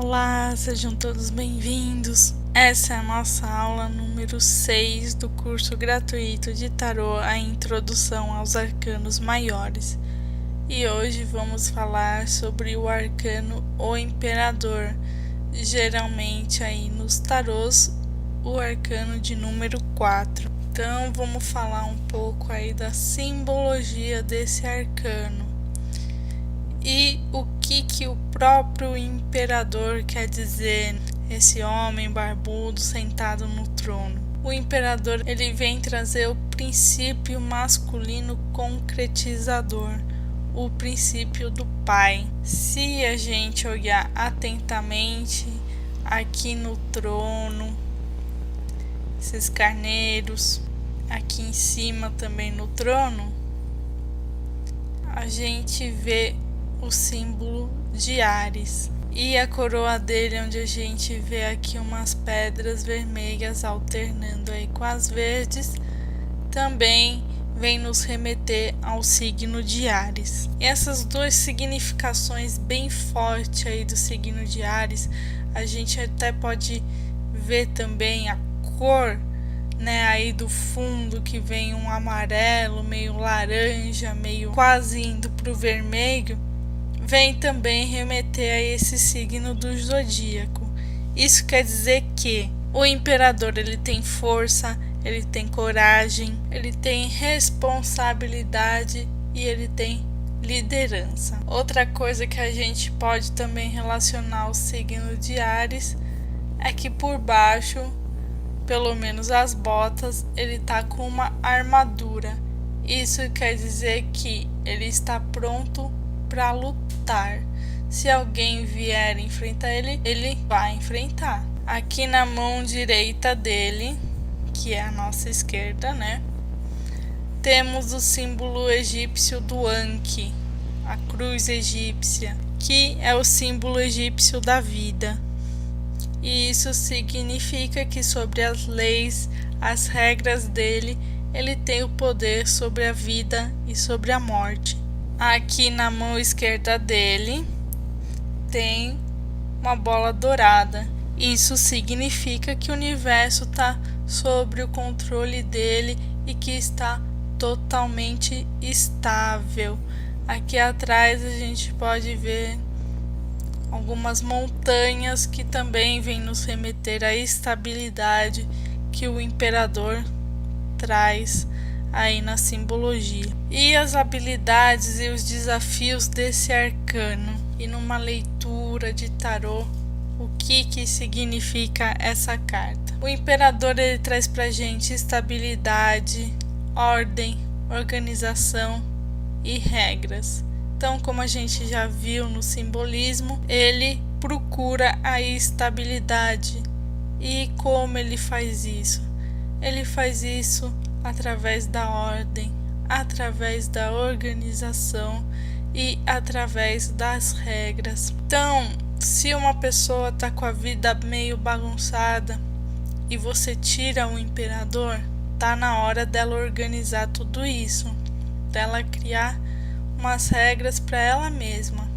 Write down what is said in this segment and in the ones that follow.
Olá, sejam todos bem-vindos. Essa é a nossa aula número 6 do curso gratuito de tarô, a introdução aos arcanos maiores. E hoje vamos falar sobre o arcano O Imperador, geralmente aí nos tarôs o arcano de número 4. Então vamos falar um pouco aí da simbologia desse arcano e o que o próprio imperador quer dizer, esse homem barbudo sentado no trono. O imperador, ele vem trazer o princípio masculino concretizador, o princípio do pai. Se a gente olhar atentamente aqui no trono, esses carneiros, aqui em cima também no trono, a gente vê o símbolo de Áries e a coroa dele, onde a gente vê aqui umas pedras vermelhas alternando aí com as verdes, também vem nos remeter ao signo de Áries. E essas duas significações bem fortes aí do signo de Áries, a gente até pode ver também a cor, né, aí do fundo, que vem um amarelo, meio laranja, meio quase indo pro vermelho, vem também remeter a esse signo do zodíaco. Isso quer dizer que o imperador, ele tem força, ele tem coragem, ele tem responsabilidade e ele tem liderança. Outra coisa que a gente pode também relacionar ao signo de Áries é que por baixo, pelo menos as botas, ele tá com uma armadura. Isso quer dizer que ele está pronto para lutar. Se alguém vier enfrentar ele, ele vai enfrentar. Aqui na mão direita dele, que é a nossa esquerda, né, temos o símbolo egípcio do Anki, a cruz egípcia, que é o símbolo egípcio da vida. E isso significa que sobre as leis, as regras dele, ele tem o poder sobre a vida e sobre a morte. Aqui na mão esquerda dele tem uma bola dourada. Isso significa que o universo está sob o controle dele e que está totalmente estável. Aqui atrás a gente pode ver algumas montanhas que também vêm nos remeter à estabilidade que o imperador traz aí na simbologia. E as habilidades e os desafios desse arcano, e numa leitura de tarô, o que significa essa carta. O imperador, ele traz pra gente estabilidade, ordem, organização e regras. Então, como a gente já viu no simbolismo, ele procura a estabilidade. E como ele faz isso? Ele faz isso através da ordem, através da organização e através das regras. Então, se uma pessoa está com a vida meio bagunçada e você tira o imperador, tá na hora dela organizar tudo isso, dela criar umas regras para ela mesma,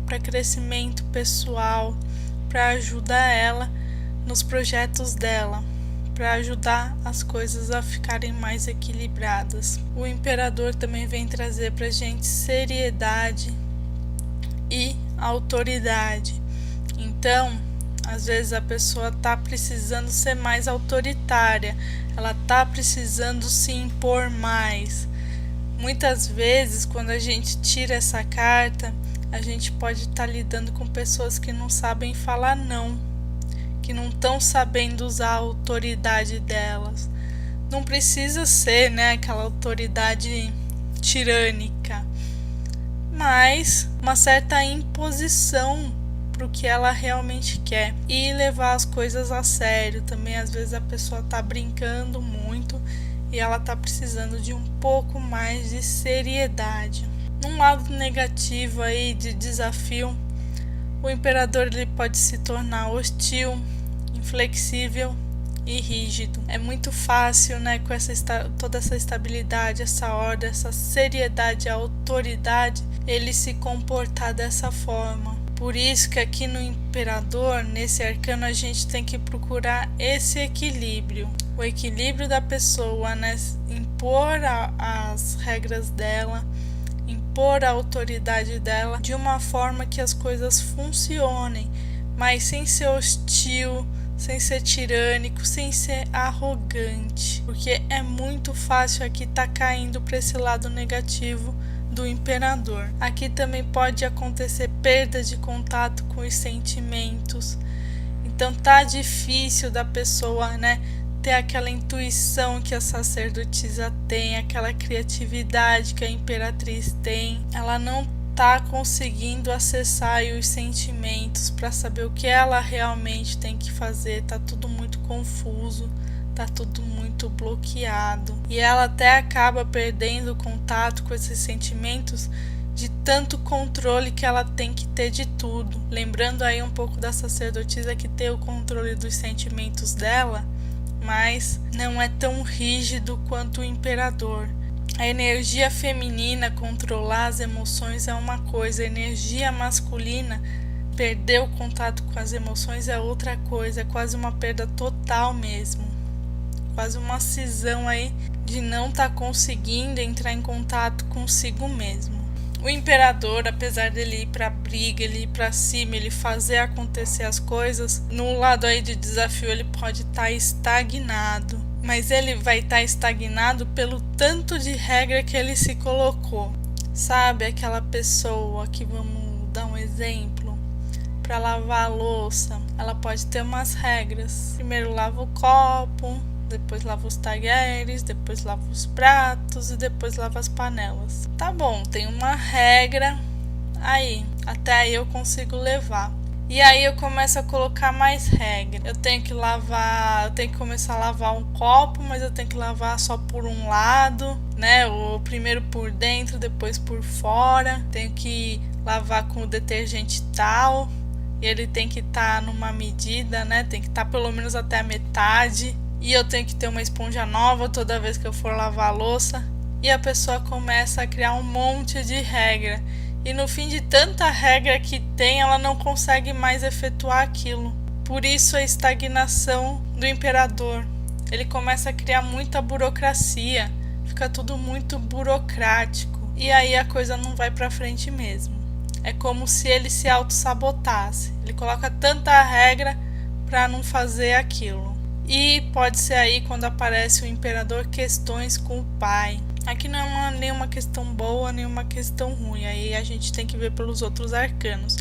para crescimento pessoal, para ajudar ela nos projetos dela, para ajudar as coisas a ficarem mais equilibradas. O imperador também vem trazer pra gente seriedade e autoridade. Então, às vezes a pessoa tá precisando ser mais autoritária, ela tá precisando se impor mais. Muitas vezes, quando a gente tira essa carta, a gente pode estar lidando com pessoas que não sabem falar não, que não estão sabendo usar a autoridade delas. Não precisa ser, né, aquela autoridade tirânica, mas uma certa imposição para o que ela realmente quer e levar as coisas a sério. Também às vezes a pessoa está brincando muito e ela está precisando de um pouco mais de seriedade. Num lado negativo aí de desafio, o imperador, ele pode se tornar hostil, inflexível e rígido. É muito fácil, né, com toda essa estabilidade, essa ordem, essa seriedade, a autoridade, ele se comportar dessa forma. Por isso que aqui no Imperador, nesse arcano, a gente tem que procurar esse equilíbrio. O equilíbrio da pessoa, né? Impor as regras dela, impor a autoridade dela de uma forma que as coisas funcionem, mas sem ser hostil, sem ser tirânico, sem ser arrogante. Porque é muito fácil aqui tá caindo para esse lado negativo do Imperador. Aqui também pode acontecer perda de contato com os sentimentos. Então tá difícil da pessoa, né, ter aquela intuição que a sacerdotisa tem, aquela criatividade que a imperatriz tem. Ela não tá conseguindo acessar os sentimentos para saber o que ela realmente tem que fazer. Tá tudo muito confuso. Tá tudo muito bloqueado. E ela até acaba perdendo contato com esses sentimentos de tanto controle que ela tem que ter de tudo. Lembrando aí um pouco da sacerdotisa que tem o controle dos sentimentos dela, mas não é tão rígido quanto o Imperador. A energia feminina controlar as emoções é uma coisa, a energia masculina perder o contato com as emoções é outra coisa, é quase uma perda total mesmo. Quase uma cisão aí de não estar conseguindo entrar em contato consigo mesmo. O Imperador, apesar dele ir pra briga, ele ir pra cima, ele fazer acontecer as coisas, no lado aí de desafio ele pode estar estagnado. Mas ele vai estar estagnado pelo tanto de regra que ele se colocou. Sabe, aquela pessoa que, vamos dar um exemplo, para lavar a louça, ela pode ter umas regras. Primeiro lava o copo, depois lava os talheres, depois lava os pratos e depois lava as panelas. Tá bom, tem uma regra aí, até aí eu consigo levar. E aí eu começo a colocar mais regras. Eu tenho que lavar, eu tenho que começar a lavar um copo, mas eu tenho que lavar só por um lado, né? O primeiro por dentro, depois por fora. Tenho que lavar com o detergente tal, e ele tem que estar numa medida, né? Tem que estar pelo menos até a metade. E eu tenho que ter uma esponja nova toda vez que eu for lavar a louça. E a pessoa começa a criar um monte de regra. E no fim de tanta regra que tem, ela não consegue mais efetuar aquilo. Por isso a estagnação do Imperador. Ele começa a criar muita burocracia. Fica tudo muito burocrático. E aí a coisa não vai pra frente mesmo. É como se ele se auto-sabotasse. Ele coloca tanta regra pra não fazer aquilo. E pode ser aí quando aparece o Imperador questões com o pai. Aqui não é nenhuma questão boa, nenhuma questão ruim. Aí a gente tem que ver pelos outros arcanos.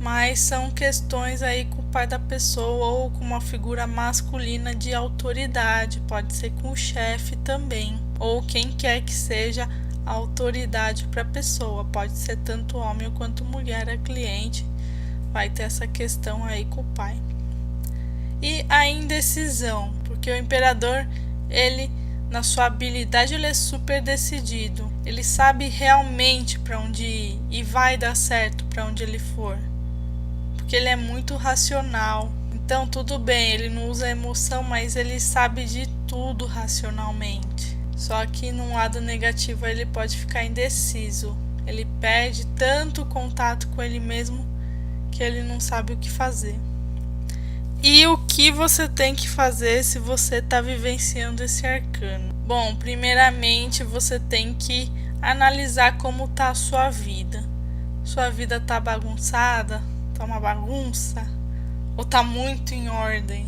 Mas são questões aí com o pai da pessoa ou com uma figura masculina de autoridade. Pode ser com o chefe também. Ou quem quer que seja a autoridade para a pessoa. Pode ser tanto homem quanto mulher, a cliente. Vai ter essa questão aí com o pai. E a indecisão, porque o Imperador, ele, na sua habilidade, ele é super decidido. Ele sabe realmente para onde ir e vai dar certo para onde ele for. Porque ele é muito racional. Então tudo bem, ele não usa emoção, mas ele sabe de tudo racionalmente. Só que num lado negativo ele pode ficar indeciso. Ele perde tanto contato com ele mesmo que ele não sabe o que fazer. E o que você tem que fazer se você está vivenciando esse arcano? Bom, primeiramente você tem que analisar como está a sua vida. Sua vida está bagunçada? Está uma bagunça? Ou está muito em ordem?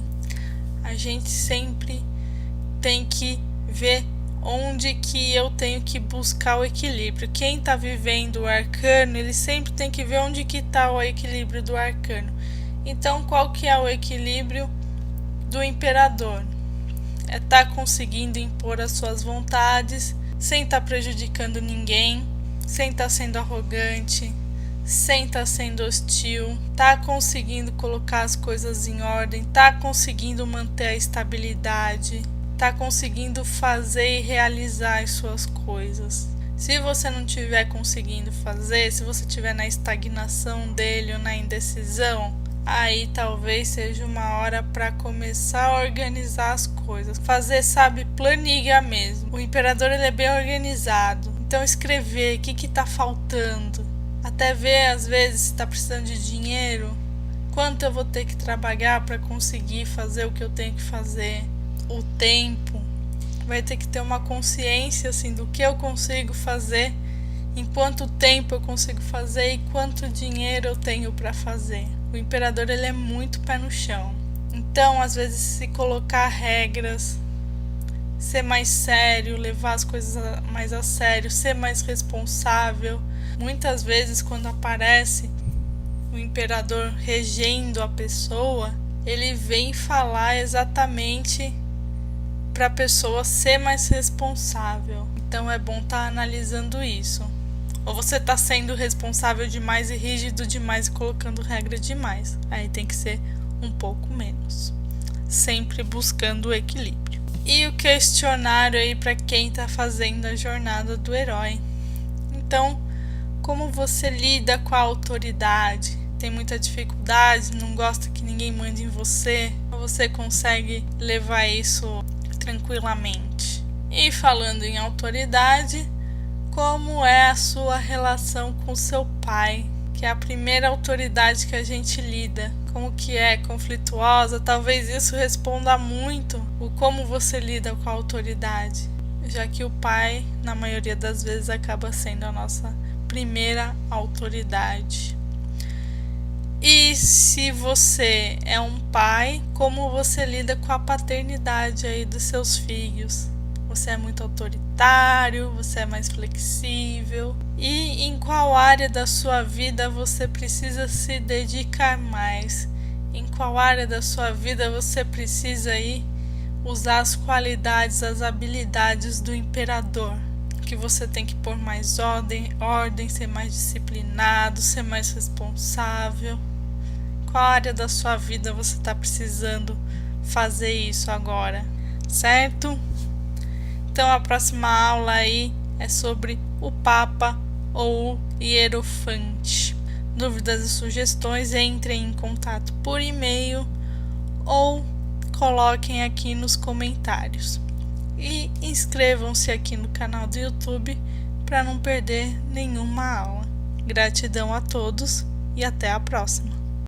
A gente sempre tem que ver onde que eu tenho que buscar o equilíbrio. Quem está vivendo o arcano, ele sempre tem que ver onde que está o equilíbrio do arcano. Então, qual que é o equilíbrio do Imperador? É estar conseguindo impor as suas vontades, sem estar prejudicando ninguém, sem estar sendo arrogante, sem estar sendo hostil, tá conseguindo colocar as coisas em ordem, tá conseguindo manter a estabilidade, tá conseguindo fazer e realizar as suas coisas. Se você não estiver conseguindo fazer, se você estiver na estagnação dele ou na indecisão, aí talvez seja uma hora para começar a organizar as coisas. Fazer, sabe, planilha mesmo. O Imperador, ele é bem organizado. Então escrever o que está faltando. até ver às vezes se está precisando de dinheiro, quanto eu vou ter que trabalhar para conseguir fazer o que eu tenho que fazer, o tempo. Vai ter que ter uma consciência assim do que eu consigo fazer, em quanto tempo eu consigo fazer e quanto dinheiro eu tenho para fazer. O imperador ele é muito pé no chão. Então, às vezes, se colocar regras, ser mais sério, levar as coisas mais a sério, ser mais responsável. Muitas vezes, quando aparece o imperador regendo a pessoa, ele vem falar exatamente para a pessoa ser mais responsável. Então é bom estar analisando isso. Ou você está sendo responsável demais e rígido demais e colocando regra demais. Aí tem que ser um pouco menos. Sempre buscando o equilíbrio. E o questionário aí para quem está fazendo a jornada do herói. Então, como você lida com a autoridade? Tem muita dificuldade, não gosta que ninguém mande em você? Ou você consegue levar isso tranquilamente? E falando em autoridade, como é a sua relação com seu pai, que é a primeira autoridade que a gente lida? Como que é? Conflituosa? Talvez isso responda muito o como você lida com a autoridade, já que o pai, na maioria das vezes, acaba sendo a nossa primeira autoridade. E se você é um pai, como você lida com a paternidade aí dos seus filhos? Você é muito autoritário, você é mais flexível? E em qual área da sua vida você precisa se dedicar mais? Em qual área da sua vida você precisa aí usar as qualidades, as habilidades do imperador? Que você tem que pôr mais ordem, ser mais disciplinado, ser mais responsável. Qual área da sua vida você está precisando fazer isso agora, certo? Então a próxima aula aí é sobre o Papa ou o Hierofante. Dúvidas e sugestões, entrem em contato por e-mail ou coloquem aqui nos comentários. E inscrevam-se aqui no canal do YouTube para não perder nenhuma aula. Gratidão a todos e até a próxima!